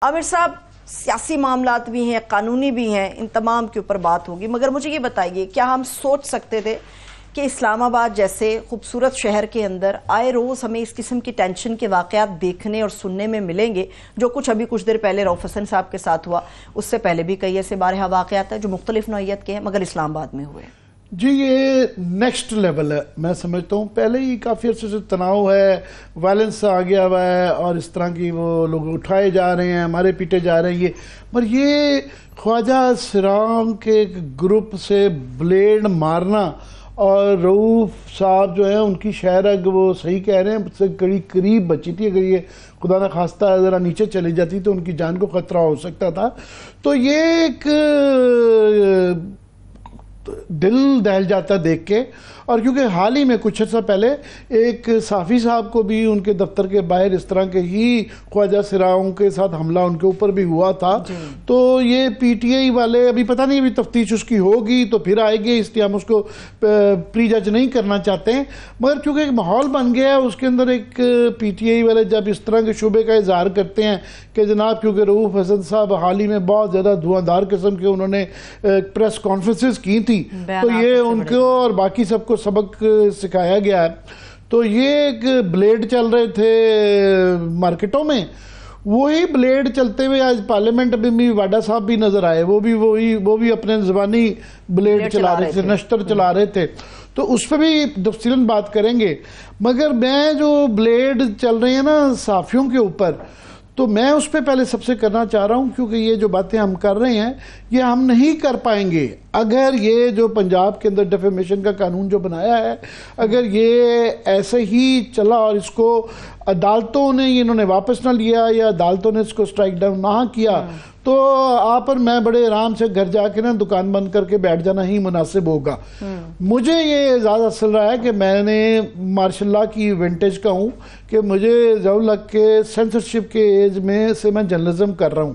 عامر صاحب، سیاسی معاملات بھی ہیں، قانونی بھی ہیں، ان تمام کے اوپر بات ہوگی، مگر مجھے یہ بتائیے کیا ہم سوچ سکتے تھے کہ اسلام آباد جیسے خوبصورت شہر کے اندر آئے روز ہمیں اس قسم کی ٹینشن کے واقعات دیکھنے اور سننے میں ملیں گے، جو کچھ ابھی کچھ دیر پہلے رؤف حسن صاحب کے ساتھ ہوا، اس سے پہلے بھی کئی ایسے بارہا واقعات ہیں جو مختلف نوعیت کے ہیں مگر اسلام آباد میں ہوئے؟ جی یہ نیکسٹ لیول ہے، میں سمجھتا ہوں پہلے ہی کافی عرصے سے تناؤ ہے، وائلنس آ گیا ہوا ہے اور اس طرح کی وہ لوگ اٹھائے جا رہے ہیں، ہمارے پیٹے جا رہے ہیں پر یہ خواجہ سراؤں کے گروپ سے بلیڈ مارنا اور رؤف صاحب جو ہیں ان کی شہرگ وہ صحیح کہہ رہے ہیں سے قریب بچی تھی، اگر یہ خدا نہ خواستہ ذرا نیچے چلی جاتی تو ان کی جان کو خطرہ ہو سکتا تھا، تو یہ ایک دل دہل جاتا دیکھ کے، اور کیونکہ حال ہی میں کچھ عرصہ پہلے ایک صحافی صاحب کو بھی ان کے دفتر کے باہر اس طرح کے ہی خواجہ سراؤں کے ساتھ حملہ ان کے اوپر بھی ہوا تھا، تو یہ پی ٹی آئی والے ابھی پتہ نہیں، ابھی تفتیش اس کی ہوگی تو پھر آئے گی، اس لیے ہم اس کو پری جج نہیں کرنا چاہتے ہیں، مگر چونکہ ایک ماحول بن گیا ہے اس کے اندر، ایک پی ٹی آئی والے جب اس طرح کے شعبے کا اظہار کرتے ہیں کہ جناب کیونکہ رؤف حسن صاحب حال ہی میں بہت زیادہ دھواں قسم کے انہوں نے پریس کانفرنسز کی تھی، تو یہ ان کو اور باقی سب کو سبق سکھایا گیا ہے، تو یہ ایک بلیڈ چل رہے تھے مارکیٹوں میں، وہی بلیڈ چلتے ہوئے آج پارلیمنٹ میں بھی واڈا صاحب بھی نظر آئے، وہ بھی اپنے زبانی بلیڈ چلا رہے تھے، نشتر چلا رہے تھے، تو اس پہ بھی تفصیلاً بات کریں گے، مگر میں جو بلیڈ چل رہے ہیں نا صحافیوں کے اوپر، تو میں اس پہ پہلے سب سے کرنا چاہ رہا ہوں، کیونکہ یہ جو باتیں ہم کر رہے ہیں یہ ہم نہیں کر پائیں گے اگر یہ جو پنجاب کے اندر ڈیفیمیشن کا قانون جو بنایا ہے اگر یہ ایسے ہی چلا اور اس کو عدالتوں نے انہوں نے واپس نہ لیا یا عدالتوں نے اس کو سٹرائک ڈاؤن نہ کیا تو آپ اور میں بڑے آرام سے گھر جا کے نا دکان بند کر کے بیٹھ جانا ہی مناسب ہوگا۔ مجھے یہ اعزاز حاصل رہا ہے کہ میں نے ماشاء اللہ کی ونٹیج کا ہوں کہ مجھے ضرور لگ کے سینسرشپ کے ایج میں سے میں جرنلزم کر رہا ہوں،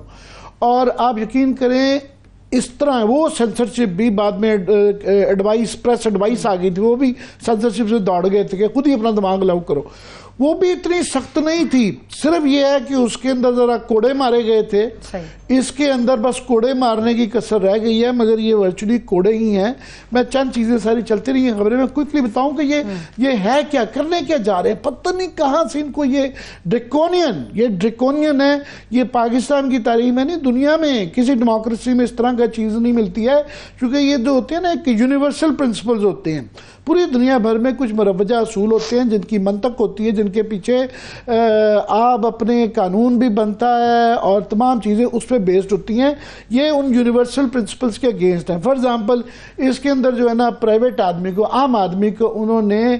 اور آپ یقین کریں اس طرح وہ سینسرشپ بھی بعد میں پریس ایڈوائس آ گئی تھی، وہ بھی سینسرشپ سے دوڑ گئے تھے کہ خود ہی اپنا دماغ لاؤ کرو، وہ بھی اتنی سخت نہیں تھی، صرف یہ ہے کہ اس کے اندر ذرا کوڑے مارے گئے تھے، اس کے اندر بس کوڑے مارنے کی کسر رہ گئی ہے، مگر یہ ورچولی کوڑے ہی ہیں۔ میں چند چیزیں ساری چلتی رہی ہیں خبریں، میں کوئکلی بتاؤں کہ یہ ہے کیا، کرنے کیا جا رہے ہیں، پتہ نہیں کہاں سے ان کو یہ ڈریکونین ہے، یہ پاکستان کی تاریخ میں نہیں، دنیا میں کسی ڈیموکریسی میں اس طرح کا چیز نہیں ملتی ہے، کیونکہ یہ جو ہوتے ہیں نا ایک یونیورسل پرنسپلز ہوتے ہیں، پوری دنیا بھر میں کچھ مروجہ اصول ہوتے ہیں جن کی منطق ہوتی ہے، جن کے پیچھے آپ اپنے قانون بھی بنتا ہے اور تمام چیزیں اس پہ بیسڈ ہوتی ہیں، یہ ان یونیورسل پرنسپلز کے اگینسٹ ہیں۔ فار ایگزامپل اس کے اندر جو ہے نا پرائیویٹ آدمی کو، عام آدمی کو انہوں نے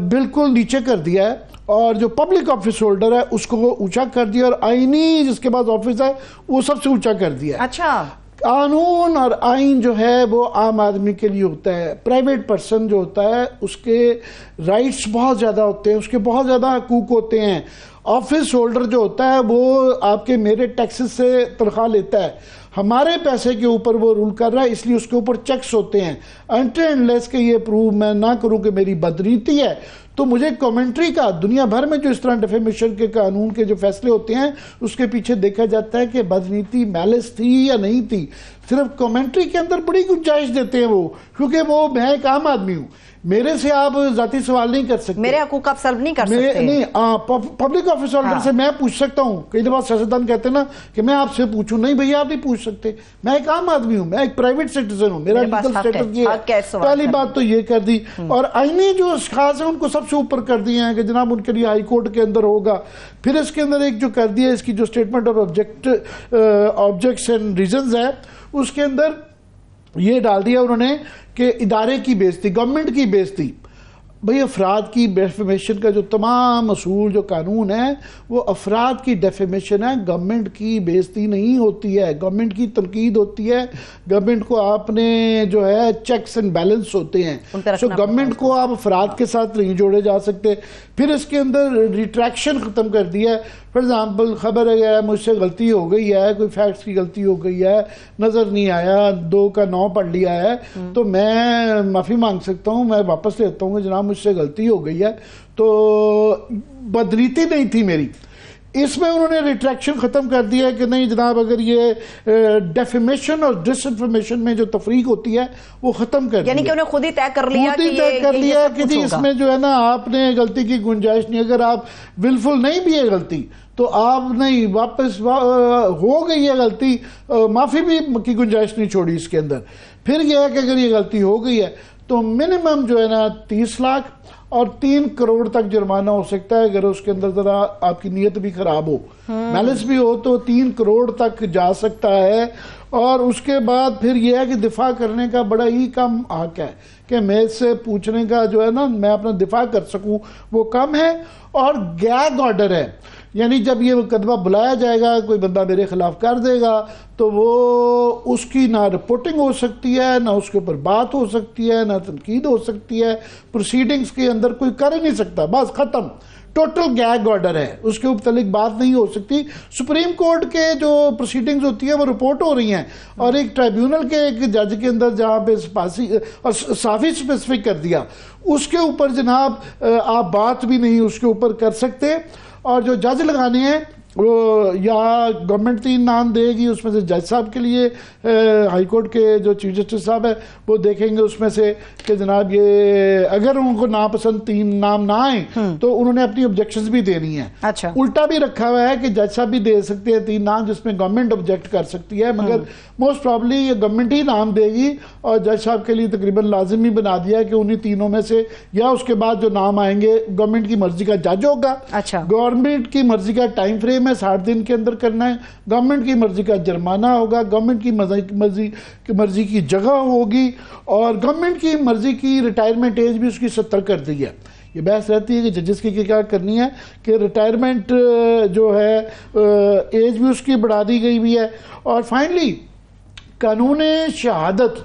بالکل نیچے کر دیا ہے، اور جو پبلک آفس ہولڈر ہے اس کو اونچا کر دیا، اور آئینی جس کے پاس آفس ہے وہ سب سے اونچا کر دیا۔ اچھا، قانون اور آئین جو ہے وہ عام آدمی کے لیے ہوتا ہے، پرائیویٹ پرسن جو ہوتا ہے اس کے رائٹس بہت زیادہ ہوتے ہیں، اس کے بہت زیادہ حقوق ہوتے ہیں۔ آفس ہولڈر جو ہوتا ہے وہ آپ کے میرے ٹیکسز سے تنخواہ لیتا ہے، ہمارے پیسے کے اوپر وہ رول کر رہا ہے، اس لیے اس کے اوپر چیکس ہوتے ہیں، انٹر اینڈ لیس کہ یہ پروو میں نہ کروں کہ میری بدنیتی ہے، تو مجھے کامنٹری کا دنیا بھر میں جو اس طرح ڈیفیمیشن کے قانون کے جو فیصلے ہوتے ہیں اس کے پیچھے دیکھا جاتا ہے کہ بدنیتی میلس تھی یا نہیں تھی، صرف کامنٹری کے اندر بڑی گنجائش دیتے ہیں وہ، کیونکہ وہ میں ایک عام آدمی ہوں، میرے سے آپ ذاتی سوال نہیں کر سکتے، میرے حقوق آپ سلب نہیں کر سکتے، نہیں پبلک آفس ہولڈر سے میں پوچھ سکتا ہوں، کئی دفعہ سیاستدان کہتے ہیں نا کہ میں آپ سے پوچھوں، نہیں بھئی آپ نہیں پوچھ سکتے، میں ایک عام آدمی ہوں، میں ایک پرائیویٹ سٹیزن ہوں، میرا لیگل سٹیٹس یہ ہے، پہلی بات تو یہ کر دی، اور آئینی جو اشخاص ہیں ان کو سب سے اوپر کر دیے ہیں کہ جناب ان کے لیے ہائی کورٹ کے اندر ہوگا، پھر اس کے اندر ایک جو کر دیا اس کی جو statement of objects and reasons ہے اس کے اندر یہ ڈال دیا انہوں نے کہ ادارے کی بےعزتی، گورنمنٹ کی بےعزتی، بھئی افراد کی ڈیفیمیشن کا جو تمام اصول جو قانون ہے وہ افراد کی ڈیفیمیشن ہے، گورنمنٹ کی بےعزتی نہیں ہوتی ہے، گورنمنٹ کی تنقید ہوتی ہے، گورنمنٹ کو آپ نے جو ہے چیکس اینڈ بیلنس ہوتے ہیں، سو گورنمنٹ کو آپ افراد کے ساتھ نہیں جوڑے جا سکتے۔ پھر اس کے اندر ریٹریکشن ختم کر دیا ہے، فار ایگزامپل خبر ہے مجھ سے غلطی ہو گئی ہے، کوئی فیکٹس کی غلطی ہو گئی ہے، نظر نہیں آیا، 2 کا 9 پڑھ لیا ہے تو میں معافی مانگ سکتا ہوں، میں واپس لیتا ہوں کہ جناب مجھ سے غلطی ہو گئی ہے، تو بدریتی نہیں تھی میری، اس میں انہوں نے ریٹریکشن ختم کر دیا ہے کہ نہیں جناب اگر یہ ڈیفیمیشن اور ڈس انفارمیشن میں جو تفریق ہوتی ہے وہ ختم کر دیا، یعنی کہ انہیں خود ہی طے کر لیا کہ جی اس میں جو ہے نا آپ نے غلطی کی گنجائش نہیں، اگر آپ ولفل نہیں بھی ہے غلطی تو آپ نہیں واپس ہو گئی ہے غلطی، معافی بھی کی گنجائش نہیں چھوڑی اس کے اندر۔ پھر یہ ہے کہ اگر یہ غلطی ہو گئی ہے تو منیمم جو ہے نا 30 لاکھ اور 3 کروڑ تک جرمانہ ہو سکتا ہے، اگر اس کے اندر ذرا آپ کی نیت بھی خراب ہو، میلس بھی ہو تو 3 کروڑ تک جا سکتا ہے۔ اور اس کے بعد پھر یہ ہے کہ دفاع کرنے کا بڑا ہی کم حق ہے کہ میں سے پوچھنے کا جو ہے نا میں اپنا دفاع کر سکوں وہ کم ہے، اور گیگ آرڈر ہے، یعنی جب یہ مقدمہ بلایا جائے گا کوئی بندہ میرے خلاف کر دے گا تو وہ اس کی نہ رپورٹنگ ہو سکتی ہے، نہ اس کے اوپر بات ہو سکتی ہے، نہ تنقید ہو سکتی ہے، پروسیڈنگز کے اندر کوئی کر ہی نہیں سکتا، بس ختم، ٹوٹل گیگ آرڈر ہے، اس کے متعلق بات نہیں ہو سکتی۔ سپریم کورٹ کے جو پروسیڈنگز ہوتی ہیں وہ رپورٹ ہو رہی ہیں، اور ایک ٹرائیبیونل کے ایک جج کے اندر جہاں پہ صافی اسپیسیفک کر دیا اس کے اوپر جناب آپ بات بھی نہیں اس کے اوپر کر سکتے۔ اور جو جج لگانے ہیں وہ یا گورنمنٹ 3 نام دے گی، اس میں سے جج صاحب کے لیے ہائی کورٹ کے جو چیف جسٹس صاحب ہے وہ دیکھیں گے اس میں سے کہ جناب یہ اگر ان کو ناپسند 3 نام نہ آئیں تو انہوں نے اپنی آبجیکشنز بھی دینی ہیں۔ اچھا، الٹا بھی رکھا ہوا ہے کہ جج صاحب بھی دے سکتے ہیں 3 نام جس میں گورنمنٹ آبجیکٹ کر سکتی ہے، مگر موسٹ پرابلی یہ گورنمنٹ ہی نام دے گی، اور جج صاحب کے لیے تقریباً لازمی بنا دیا ہے کہ انہی تینوں میں سے یا اس کے بعد جو نام آئیں گے گورنمنٹ کی مرضی کا جج ہوگا۔ اچھا، گورنمنٹ کی مرضی کا ٹائم فریم ہے 60 دن کے اندر کرنا ہے، گورنمنٹ کی مرضی کا جرمانہ ہوگا، گورنمنٹ کی مرضی کی جگہ ہوگی، اور گورنمنٹ کی مرضی کی ریٹائرمنٹ ایج بھی اس کی 70 کر دی ہے۔ یہ بحث رہتی ہے کہ ججز کی کیا کرنی ہے کہ ریٹائرمنٹ جو ہے ایج بھی اس کی بڑھا دی گئی بھی ہے۔ اور فائنلی قانون شہادت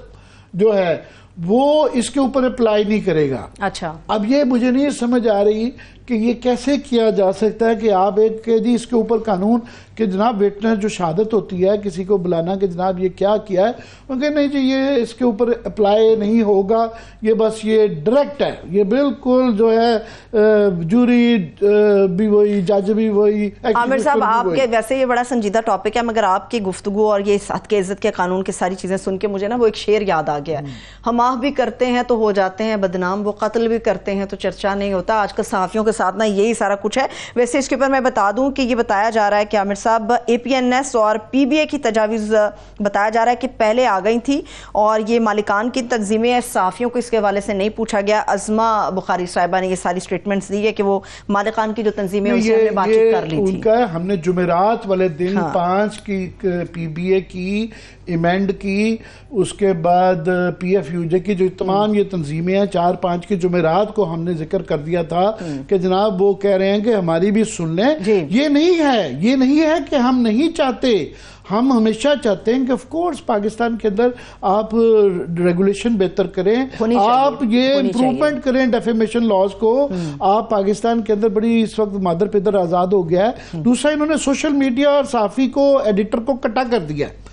جو ہے وہ اس کے اوپر اپلائی نہیں کرے گا۔ اچھا، اب یہ مجھے نہیں سمجھ آ رہی کہ یہ کیسے کیا جا سکتا ہے کہ آپ ایک کہ جی اس کے اوپر قانون کہ جناب وٹنس جو شہادت ہوتی ہے کسی کو بلانا کہ جناب یہ کیا کیا ہے، وہ کہ نہیں جی یہ اس کے اوپر اپلائی نہیں ہوگا، یہ بس یہ ڈائریکٹ ہے، یہ بالکل جو ہے جوری بھی وہی، جج بھی وہی۔ عامر صاحب آپ کے ویسے یہ بڑا سنجیدہ ٹاپک ہے، مگر آپ کی گفتگو اور یہ حد کے عزت کے قانون کی ساری چیزیں سن کے مجھے نا وہ ایک شعر یاد آ گیا، ہم آہ بھی کرتے ہیں تو ہو جاتے ہیں بدنام، وہ قتل بھی کرتے ہیں تو چرچا نہیں ہوتا۔ آج کل صحافیوں کے ساتھ نا یہی سارا کچھ ہے۔ ویسے اس کے اوپر میں بتا دوں کہ یہ بتایا جا رہا ہے کہ عامر صاحب اے پی این ایس اور پی بی اے کی تجاویز بتایا جا رہا ہے کہ پہلے آ گئی تھی، اور یہ مالکان کی تنظیمیں صحافیوں کو اس کے حوالے سے نہیں پوچھا گیا۔ عظمہ بخاری صاحبہ نے یہ ساری سٹیٹمنٹس دی ہے کہ وہ مالکان کی جو تنظیمیں ان سے ہم نے بات چیت کر لی تھی۔ ان کا ہم نے جمعرات والے دن 5 کی پی بی اے کی ایمینڈ کی، اس کے بعد پی ایف یو جے کی جو تمام یہ تنظیمیں ہیں 4-5 کے جمعرات کو ہم نے ذکر کر دیا تھا کہ جناب وہ کہہ رہے ہیں کہ ہماری بھی سن لیں۔ یہ نہیں ہے کہ ہم نہیں چاہتے، ہم ہمیشہ چاہتے ہیں کہ آف کورس پاکستان کے اندر آپ ریگولیشن بہتر کریں، آپ یہ امپروومنٹ کریں ڈیفیمیشن لاز کو۔ آپ پاکستان کے اندر بڑی اس وقت مادر پدر آزاد ہو گیا ہے۔ دوسرا انہوں نے سوشل میڈیا اور صحافی کو ایڈیٹر کو کٹا کر دیا ہے،